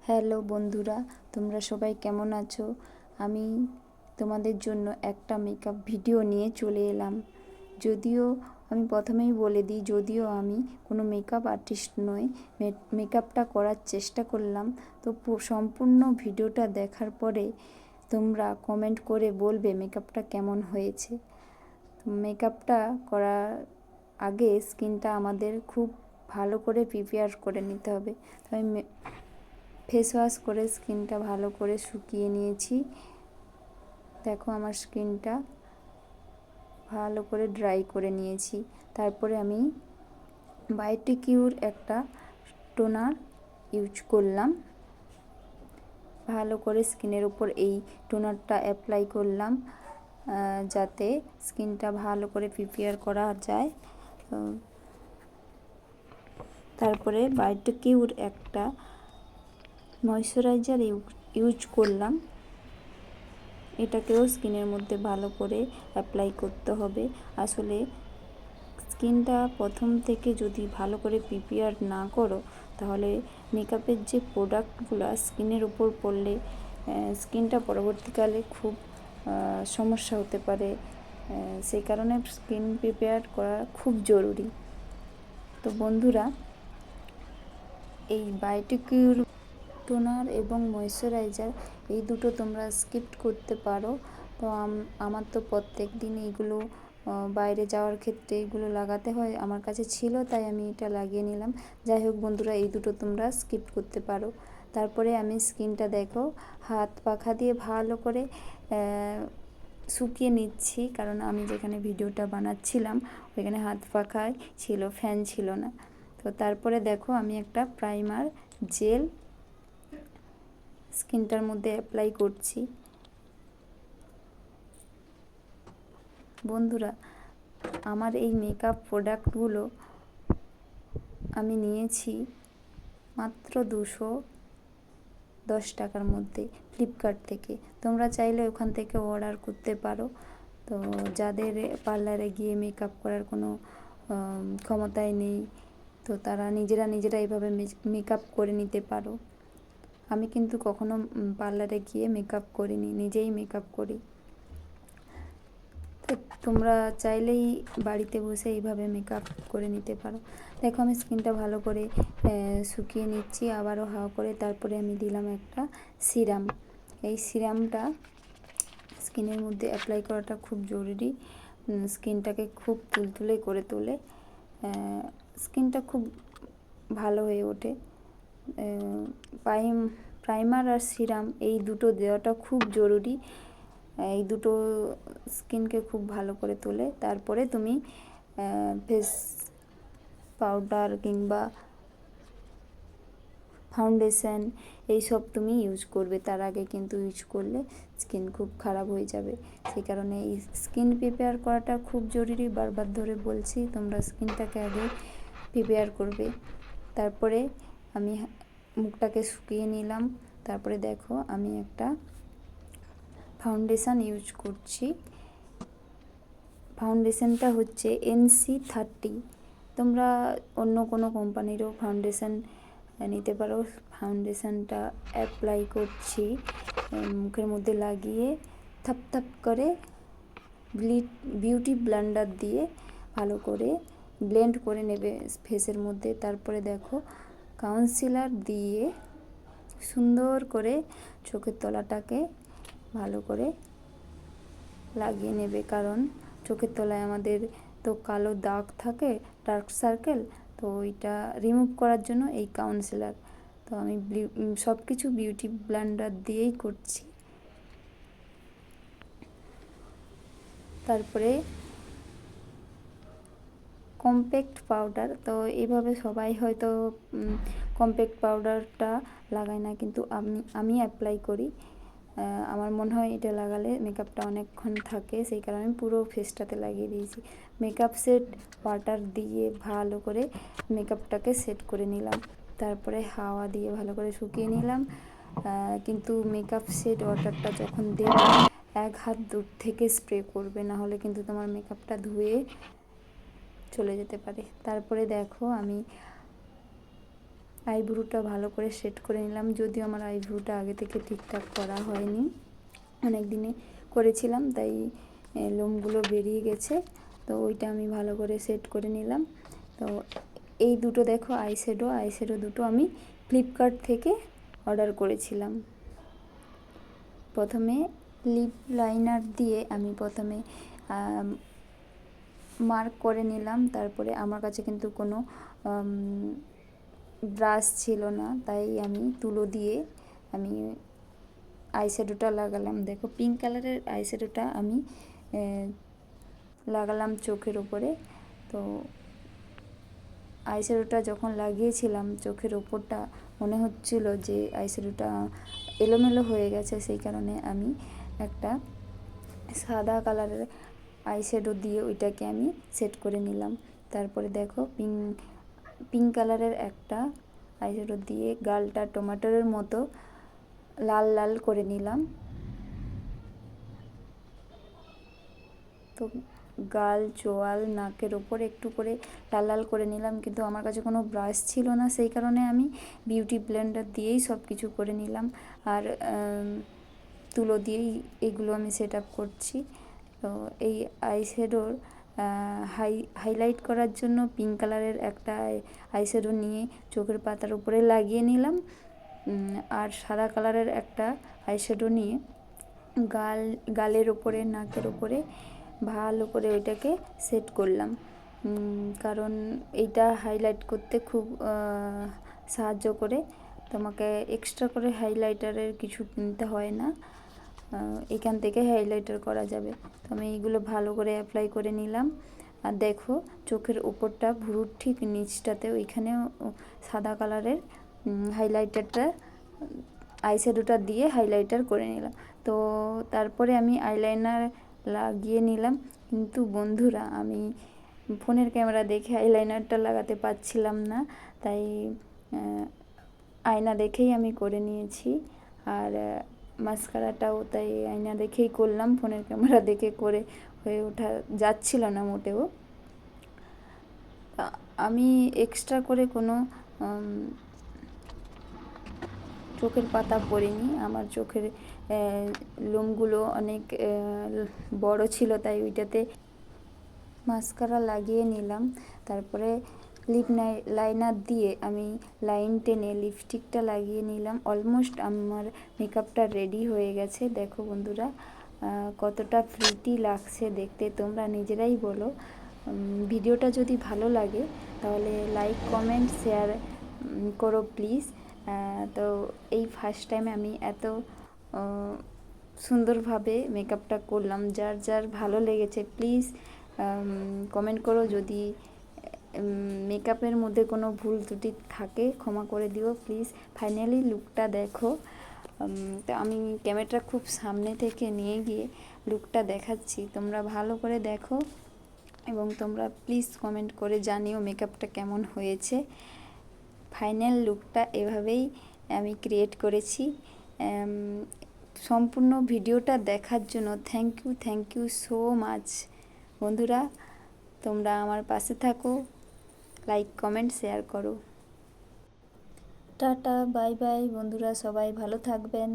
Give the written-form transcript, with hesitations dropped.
Hello বন্ধুরা, তোমরা সবাই কেমন আছো? আমি তোমাদের জন্য একটা মেকআপ ভিডিও নিয়ে চলে এলাম। যদিও আমি প্রথমেই বলে দিই, যদিও আমি কোনো মেকআপ আর্টিস্ট নই, মেকআপটা করার চেষ্টা করলাম। তো সম্পূর্ণ ভিডিওটা দেখার পরে তোমরা কমেন্ট করে বলবে মেকআপটা কেমন হয়েছে। মেকআপটা করার আগে স্কিনটা আমাদের খুব ভালো করে প্রিপেয়ার করে নিতে হবে। তো আমি ফেস ওয়াশ করে স্কিনটা ভালো করে শুকিয়ে নিয়েছি। দেখো আমার স্কিনটা ভালো করে ড্রাই করে নিয়েছি। তারপরে আমি বায়োটিকিউর একটা টোনার ইউজ করলাম। ভালো করে স্কিনের উপর এই টোনারটা অ্যাপ্লাই করলাম যাতে স্কিনটা ভালো করে প্রিপেয়ার করা যায়। তারপরে বায়োটিকিউর একটা ময়শ্চারাইজার ইউজ করলাম। এটাকেও স্কিনের মধ্যে ভালো করে অ্যাপ্লাই করতে হবে। আসলে স্কিনটা প্রথম থেকে যদি ভালো করে প্রিপেয়ার না করো, তাহলে মেকআপের যে প্রোডাক্টগুলো স্কিনের উপর পড়লে স্কিনটা পরবর্তীকালে খুব সমস্যা হতে পারে। সেই কারণে স্কিন প্রিপেয়ার করা খুব জরুরি। তো বন্ধুরা, এই বায়োটিকিউর টোনার এবং ময়শ্চারাইজার এই দুটো তোমরা স্কিপ করতে পারো। তো আমার তো প্রত্যেক দিন এইগুলো বাইরে যাওয়ার ক্ষেত্রে এগুলো লাগাতে হয়, আমার কাছে ছিল তাই আমি এটা লাগিয়ে নিলাম। যাই হোক বন্ধুরা, এই দুটো তোমরা স্কিপ করতে পারো। তারপরে আমি স্কিনটা দেখো হাত পাখা দিয়ে ভালো করে শুকিয়ে নিচ্ছি, কারণ আমি যেখানে ভিডিওটা বানাচ্ছিলাম ওইখানে হাত পাখায় ছিল, ফ্যান ছিল না। তো তারপরে দেখো আমি একটা প্রাইমার জেল স্কিনটার মধ্যে অ্যাপ্লাই করছি। বন্ধুরা, আমার এই মেকআপ প্রোডাক্টগুলো আমি নিয়েছি মাত্র 210 টাকার মধ্যে ফ্লিপকার্ট থেকে। তোমরা চাইলে ওখান থেকে অর্ডার করতে পারো। তো যাদের পার্লারে গিয়ে মেকআপ করার কোনো ক্ষমতাই নেই, তো তারা নিজেরা এইভাবে মেকআপ করে নিতে পারো। আমি কিন্তু কখনো পার্লারে গিয়ে মেকআপ করিনি, নিজেই মেকআপ করি। তো তোমরা চাইলেই বাড়িতে বসে এইভাবে মেকআপ করে নিতে পারো। দেখো আমি স্কিনটা ভালো করে শুকিয়ে নিচ্ছি আবারও হাওয়া করে। তারপরে আমি দিলাম একটা সিরাম। এই সিরামটা স্কিনের মধ্যে অ্যাপ্লাই করাটা খুব জরুরি। স্কিনটাকে খুব তুলতুলে করে তোলে, স্কিনটা খুব ভালো হয়ে ওঠে। প্রাইমার আর সিরাম এই দুটো দেওয়াটা খুব জরুরি। এই দুটো স্কিনকে খুব ভালো করে তোলে। তারপরে তুমি ফেস পাউডার কিংবা ফাউন্ডেশন এইসব তুমি ইউজ করবে। তার আগে কিন্তু ইউজ করলে স্কিন খুব খারাপ হয়ে যাবে। সেই কারণে এই স্কিন প্রিপেয়ার করাটা খুব জরুরি। বারবার ধরে বলছি, তোমরা স্কিনটাকে আগে প্রিপেয়ার করবে। তারপরে আমি মুখটাকে শুকিয়ে নিলাম। তারপরে দেখো আমি একটা ফাউন্ডেশন ইউজ করছি। ফাউন্ডেশনটা হচ্ছে NC30। তোমরা অন্য কোনো কোম্পানিরও ফাউন্ডেশন নিতে পারো। ফাউন্ডেশনটা অ্যাপ্লাই করছি মুখের মধ্যে লাগিয়ে থাপ করে বিউটি ব্লেন্ডার দিয়ে ভালো করে ব্লেন্ড করে নেবে ফেসের মধ্যে। তারপরে দেখো কাউন্সিলার দিয়ে সুন্দর করে চোখের তলাটাকে ভালো করে লাগিয়ে নেবে, কারণ চোখের তলায় আমাদের তো কালো দাগ থাকে, ডার্ক সার্কেল। তো ওইটা রিমুভ করার জন্য এই কাউন্সিলার। তো আমি সব কিছু বিউটি ব্লেন্ডার দিয়েই করছি। তারপরে কম্প্যাক্ট পাউডার। তো এইভাবে সবাই হয়তো কম্প্যাক্ট পাউডারটা লাগায় না, কিন্তু আমি অ্যাপ্লাই করি। আমার মনে হয় এটা লাগালে মেকআপটা অনেকক্ষণ থাকে, সেই কারণে আমি পুরো ফেসটাতে লাগিয়ে দিয়েছি। মেকআপ সেট ওয়াটার দিয়ে ভালো করে মেকআপটাকে সেট করে নিলাম। তারপরে হাওয়া দিয়ে ভালো করে শুকিয়ে নিলাম। কিন্তু মেকআপ সেট ওয়াটারটা যখন দেবে 1 হাত দূর থেকে স্প্রে করবে, না হলে কিন্তু তোমার মেকআপটা ধুয়ে চলে যেতে পারে। তারপরে দেখো আমি আইব্রোটা ভালো করে সেট করে নিলাম। যদিও আমার আইব্রোটা আগে থেকে ঠিকঠাক করা হয়নি, অনেক দিনে করেছিলাম, তাই লোমগুলো বেরিয়ে গেছে। তো ওইটা আমি ভালো করে সেট করে নিলাম। তো এই দুটো দেখো আইশ্যাডো দুটো আমি ফ্লিপকার্ট থেকে অর্ডার করেছিলাম। প্রথমে লিপ লাইনার দিয়ে আমি প্রথমে মার্ক করে নিলাম। তারপরে আমার কাছে কিন্তু কোনো ব্রাশ ছিল না, তাই আমি তুলো দিয়ে আমি আইশ্যাডোটা লাগালাম। দেখো পিঙ্ক কালারের আইশ্যাডোটা আমি লাগালাম চোখের ওপরে। তো আইশ্যাডোটা যখন লাগিয়েছিলাম চোখের ওপরটা মনে হচ্ছিল যে আইশ্যাডোটা এলোমেলো হয়ে গেছে, সেই কারণে আমি একটা সাদা কালারের আইশ্যাডো দিয়ে ওইটাকে আমি সেট করে নিলাম। তারপরে দেখো পিঙ্ক কালারের একটা আইশ্যাডো দিয়ে গালটা টমেটোর মতো লাল লাল করে নিলাম। তো গাল, চোয়াল, নাকের ওপর একটু করে লাল লাল করে নিলাম, কিন্তু আমার কাছে কোনো ব্রাশ ছিল না, সেই কারণে আমি বিউটি ব্লেন্ডার দিয়েই সব কিছু করে নিলাম। আর তুলো দিয়েই এগুলো আমি সেট আপ করছি। তো এই আইশ্যাডোর হাইলাইট করার জন্য পিঙ্ক কালারের একটা আইশ্যাডো নিয়ে চোখের পাতার উপরে লাগিয়ে নিলাম। আর সাদা কালারের একটা আইশ্যাডো নিয়ে গালের ওপরে, নাকের ওপরে ভালো করে ওইটাকে সেট করলাম। কারণ এইটা হাইলাইট করতে খুব সাহায্য করে, তোমাকে এক্সট্রা করে হাইলাইটারের কিছু কিনতে হয় না, এখান থেকে হাইলাইটার করা যাবে। তো আমি এইগুলো ভালো করে অ্যাপ্লাই করে নিলাম। আর দেখো চোখের উপরটা, ভুরুর ঠিক নিচটাতে ওইখানেও সাদা কালারের হাইলাইটারটা আইশ্যাডোটা দিয়ে হাইলাইটার করে নিলাম। তো তারপরে আমি আইলাইনার লাগিয়ে নিলাম, কিন্তু বন্ধুরা আমি ফোনের ক্যামেরা দেখে আইলাইনারটা লাগাতে পারছিলাম না, তাই আয়না দেখেই আমি করে নিয়েছি। আর মাস্কারাটাও তাই আয়না দেখেই করলাম, ফোনের ক্যামেরা দেখে করে হয়ে ওঠা যাচ্ছিল না মোটেও। আমি এক্সট্রা করে কোনো চোখের পাতা পরিনি। আমার চোখের লোমগুলো অনেক বড় ছিল, তাই ওইটাতে মাস্কারা লাগিয়ে নিলাম। তারপরে লাইনার দিয়ে আমি লাইন টেনে লিপস্টিকটা লাগিয়ে নিলাম। অলমোস্ট আমার মেকআপটা রেডি হয়ে গেছে। দেখো বন্ধুরা কতটা প্রিটি লাগছে দেখতে, তোমরা নিজেরাই বলো। ভিডিওটা যদি ভালো লাগে তাহলে লাইক, কমেন্ট, শেয়ার করো প্লিজ। তো এই ফার্স্ট টাইম আমি এত সুন্দরভাবে মেকআপটা করলাম। যার যার ভালো লেগেছে প্লিজ কমেন্ট করো। যদি মেকআপের মধ্যে কোনো ভুল ত্রুটি থাকে ক্ষমা করে দিও প্লিজ। ফাইনালি লুকটা দেখো। তো আমি ক্যামেরাটা খুব সামনে থেকে নিয়ে গিয়ে লুকটা দেখাচ্ছি, তোমরা ভালো করে দেখো এবং তোমরা প্লিজ কমেন্ট করে জানিও মেকআপটা কেমন হয়েছে। ফাইনাল লুকটা এভাবেই আমি ক্রিয়েট করেছি। সম্পূর্ণ ভিডিওটা দেখার জন্য থ্যাংক ইউ সো মাচ বন্ধুরা। তোমরা আমার পাশে থাকো, লাইক, কমেন্ট, শেয়ার করো। টাটা, বাই বাই বন্ধুরা, সবাই ভালো থাকবেন।